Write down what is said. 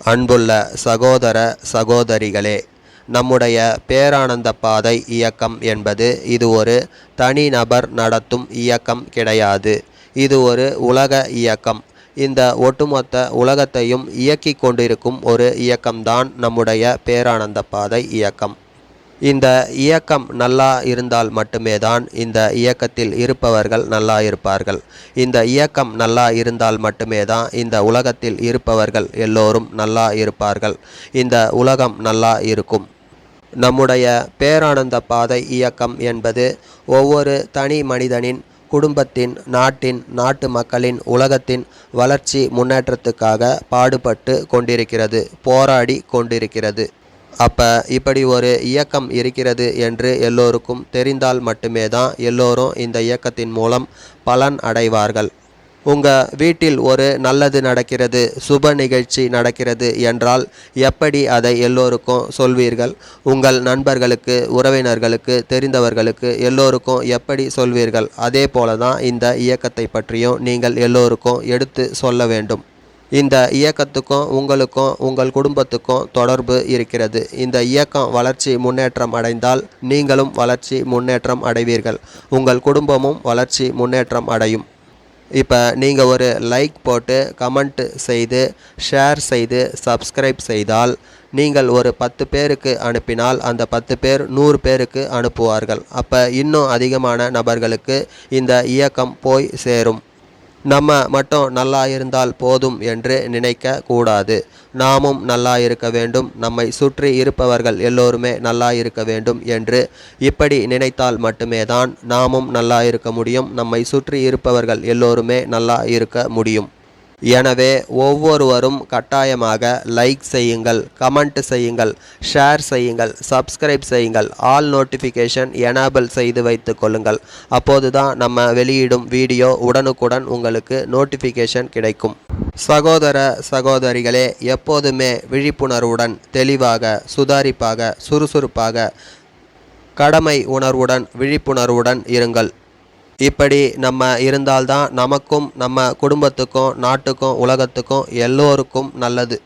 அன்புள்ள சகோதர சகோதரிகளே, நம்முடைய பேரானந்த பாதை இயக்கம் என்பது இது ஒரு தனிநபர் நடத்தும் இயக்கம் கிடையாது. இது ஒரு உலக இயக்கம். இந்த ஒட்டுமொத்த உலகத்தையும் இயக்கிக் கொண்டிருக்கும் ஒரு இயக்கம்தான் நம்முடைய பேரானந்த பாதை இயக்கம். இந்த இயக்கம் நல்லா இருந்தால் மட்டுமே தான் இந்த இயக்கத்தில் இருப்பவர்கள் நல்லா இருப்பார்கள். இந்த இயக்கம் நல்லா இருந்தால் மட்டுமே தான் இந்த உலகத்தில் இருப்பவர்கள் எல்லோரும் நல்லா இருப்பார்கள். இந்த உலகம் நல்லா இருக்கும். நம்முடைய பேரானந்த பாதை இயக்கம் என்பது ஒவ்வொரு தனி மனிதனின், குடும்பத்தின், நாட்டின், நாட்டு மக்களின், உலகத்தின் வளர்ச்சி முன்னேற்றத்துக்காக பாடுபட்டு கொண்டிருக்கிறது, போராடி கொண்டிருக்கிறது. இப்படி ஒரு இயக்கம் இருக்கிறது என்று எல்லோருக்கும் தெரிந்தால் மட்டுமே தான் எல்லோரும் இந்த இயக்கத்தின் மூலம் பலன் அடைவார்கள். உங்கள் வீட்டில் ஒரு நல்லது நடக்கிறது, சுப நிகழ்ச்சி நடக்கிறது என்றால் எப்படி அதை எல்லோருக்கும் சொல்வீர்கள்? உங்கள் நண்பர்களுக்கு, உறவினர்களுக்கு, தெரிந்தவர்களுக்கு எல்லோருக்கும் எப்படி சொல்வீர்கள்? அதே போல தான் இந்த இயக்கத்தை பற்றியும் நீங்கள் எல்லோருக்கும் எடுத்து சொல்ல வேண்டும். இந்த இயக்கத்துக்கும் உங்களுக்கும், உங்கள் குடும்பத்துக்கும் தொடர்பு இருக்கிறது. இந்த இயக்கம் வளர்ச்சி முன்னேற்றம் அடைந்தால் நீங்களும் வளர்ச்சி முன்னேற்றம் அடைவீர்கள். உங்கள் குடும்பமும் வளர்ச்சி முன்னேற்றம் அடையும். இப்போ நீங்கள் ஒரு லைக் போட்டு, கமெண்ட் செய்து, ஷேர் செய்து, சப்ஸ்கிரைப் செய்தால் நீங்கள் ஒரு 10 பேருக்கு அனுப்பினால் அந்த 10 பேர் 100 பேருக்கு அனுப்புவார்கள். இன்னும் அதிகமான நபர்களுக்கு இந்த இயக்கம் போய் சேரும். நம்ம மட்டும் நல்லா இருந்தால் போதும் என்று நினைக்க கூடாது. நாமும் நல்லா இருக்க வேண்டும், நம்மை சுற்றி இருப்பவர்கள் எல்லோருமே நல்லா இருக்க வேண்டும் என்று இப்படி நினைத்தால் மட்டுமே தான் நாமும் நல்லா இருக்க முடியும், நம்மை சுற்றி இருப்பவர்கள் எல்லோருமே நல்லா இருக்க முடியும். எனவே ஒவ்வொருவரும் கட்டாயமாக லைக் செய்யுங்கள், கமெண்ட் செய்யுங்கள், ஷேர் செய்யுங்கள், சப்ஸ்கிரைப் செய்யுங்கள், ஆல் நோட்டிஃபிகேஷன் எனேபிள் செய்து வைத்து கொள்ளுங்கள். அப்போதுதான் நம்ம வெளியிடும் வீடியோ உடனுக்குடன் உங்களுக்கு நோட்டிஃபிகேஷன் கிடைக்கும். சகோதர சகோதரிகளே, எப்போதுமே விழிப்புணர்வுடன், தெளிவாக, சுதாரிப்பாக, சுறுசுறுப்பாக, கடமை உணர்வுடன், விழிப்புணர்வுடன் இருங்கள். இப்படி நம்ம இருந்தால்தான் நமக்கும், நம்ம குடும்பத்துக்கும், நாட்டுக்கும், உலகத்துக்கும் எல்லோருக்கும் நல்லது.